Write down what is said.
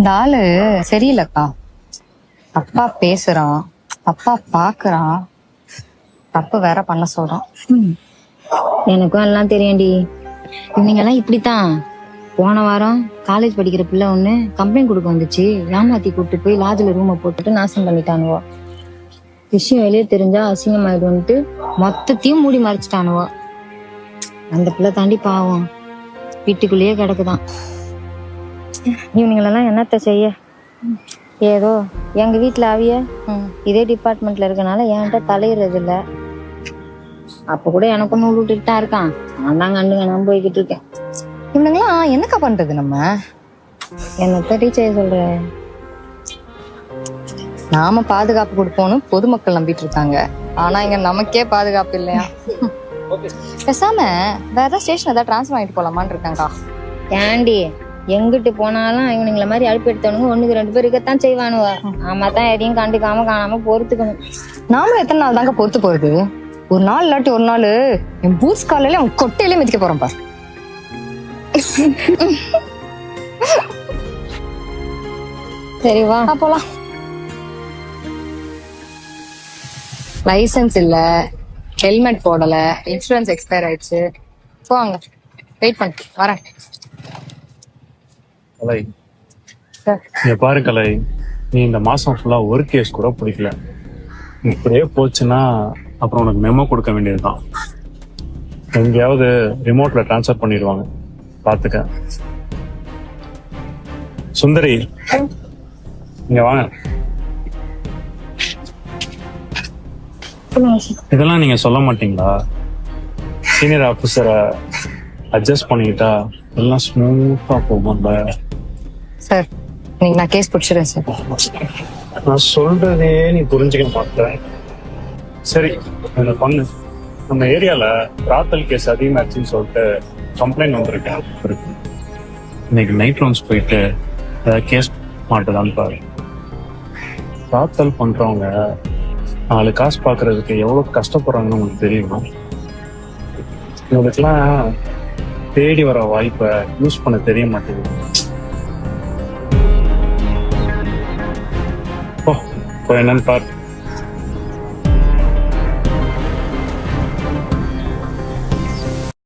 இந்த ஆளு சரியில்லக்கா. அப்பா பேசுறான், அப்பா பாக்குறான், தப்பு வேற பண்ண சொல்றான். எனக்கும் எல்லாம் தெரியும்டி. இவங்க எல்லாம் இப்படித்தான். போன வாரம் காலேஜ் படிக்கிற பிள்ளை ஒண்ணு கம்ப்ளைண்ட் கொடுக்க வந்துச்சு. ஏமாத்தி கூப்பிட்டு போய் லாட்ஜ்ல ரூமை போட்டுட்டு நாசம் பண்ணிட்டானுவோ. விஷயம் வெளியே தெரிஞ்சா அசிங்கமாயிடும்ட்டு மொத்தத்தையும் மூடி மறைச்சிட்டானுவோ. அந்த பிள்ளை தாண்டி பாவம் வீட்டுக்குள்ளேயே கிடக்குதான். இவனுங்களெல்லாம் என்னத்த செய்ய? ஏதோ எங்க வீட்டுல அவிய இதே டிபார்ட்மெண்ட்ல இருக்கனால என்கிட்ட தலையிறது இல்ல. அப்ப கூட எனக்கும் நூல் விட்டுட்டு தான் இருக்கான். நான் தான் கண்டுங்க நான் போய்கிட்டு இருக்கேன். இவனுங்களாம் என்னக்கா பண்றது? நம்ம என்னத்த டீச்சர் சொல்ற? நாம பாதுகாப்பு கொடுப்போம்னு பொதுமக்கள் நம்பிட்டு இருக்காங்க. ஆனா இங்க நமக்கே பாதுகாப்பு இல்லையா? பேசாம வேற ஏதாவது ஸ்டேஷன் ஏதாவது டிரான்ஸ்ஃபர் ஆகிட்டு போலாமான்னு இருக்காங்கக்கா. ஏண்டி எங்கிட்டு போனாலும் இவனுங்கள மாதிரி அழுப்பு எடுத்தவனுங்க 1-2 பேர் இருக்கத்தான் செய்வானுவ. ஆமா தான் எதையும் கண்டுக்காம காணாம பொறுத்துக்கணும். நாமளும் எத்தனை நாள் தாங்க பொறுத்து போறது? ஒரு நாள் இல்லாட்டி ஒரு நாள் என் பூட்ஸ் காலையில அவன் கொட்டையிலே மிதிக்க போறேன் பாரு. சரி வா போலாம். லைசன்ஸ் இல்ல, ஹெல்மெட் போடல, இன்சூரன்ஸ் எக்ஸ்பயர் ஆயிடுச்சு. போவாங்க, வெயிட் பண்ணு வரேன். கலை, இங்க பாரு கலை, நீ இந்த மாசம் ஃபுல்லா ஒரு கேஸ் கூட பிடிக்கல. இப்படியே போச்சுன்னா அப்புறம் உனக்கு மெமோ கொடுக்க வேண்டியதுதான். எங்கேயாவது ரிமோட்ல டிரான்ஸ்ஃபர் பண்ணிடுவாங்க, பாத்துக்க. சுந்தரி இங்க வாங்க. இதெல்லாம் நீங்க சொல்ல மாட்டீங்களா? சீனியர் ஆபீசரை அட்ஜஸ்ட் பண்ணிக்கிட்டா எல்லாம் ஸ்மூத்தா போகும்ல. சார் இன்னைக்கு நான் கேஸ் பிடிச்சிடுறேன் சார். நான் சொல்றதே நீ புரிஞ்சுக்க மாட்டேன். சரி என்ன பண்ணு, நம்ம ஏரியால ராத்தல் கேஸ் அதிகமாச்சுன்னு சொல்லிட்டு கம்ப்ளைண்ட் வந்திருக்கேன். இன்னைக்கு நைட் ரவுண்ட்ஸ் போயிட்டு ஏதாவது கேஸ் மாட்டுதான்னு பாரு. ராத்தல் பண்றவங்க 4 காசு பாக்குறதுக்கு எவ்வளவு கஷ்டப்படுறாங்கன்னு உங்களுக்கு தெரியுமா? இவங்களுக்குலாம் தேடி வர வாய்ப்பை யூஸ் பண்ண தெரிய மாட்டேங்குது. என்னன்னு பாரு.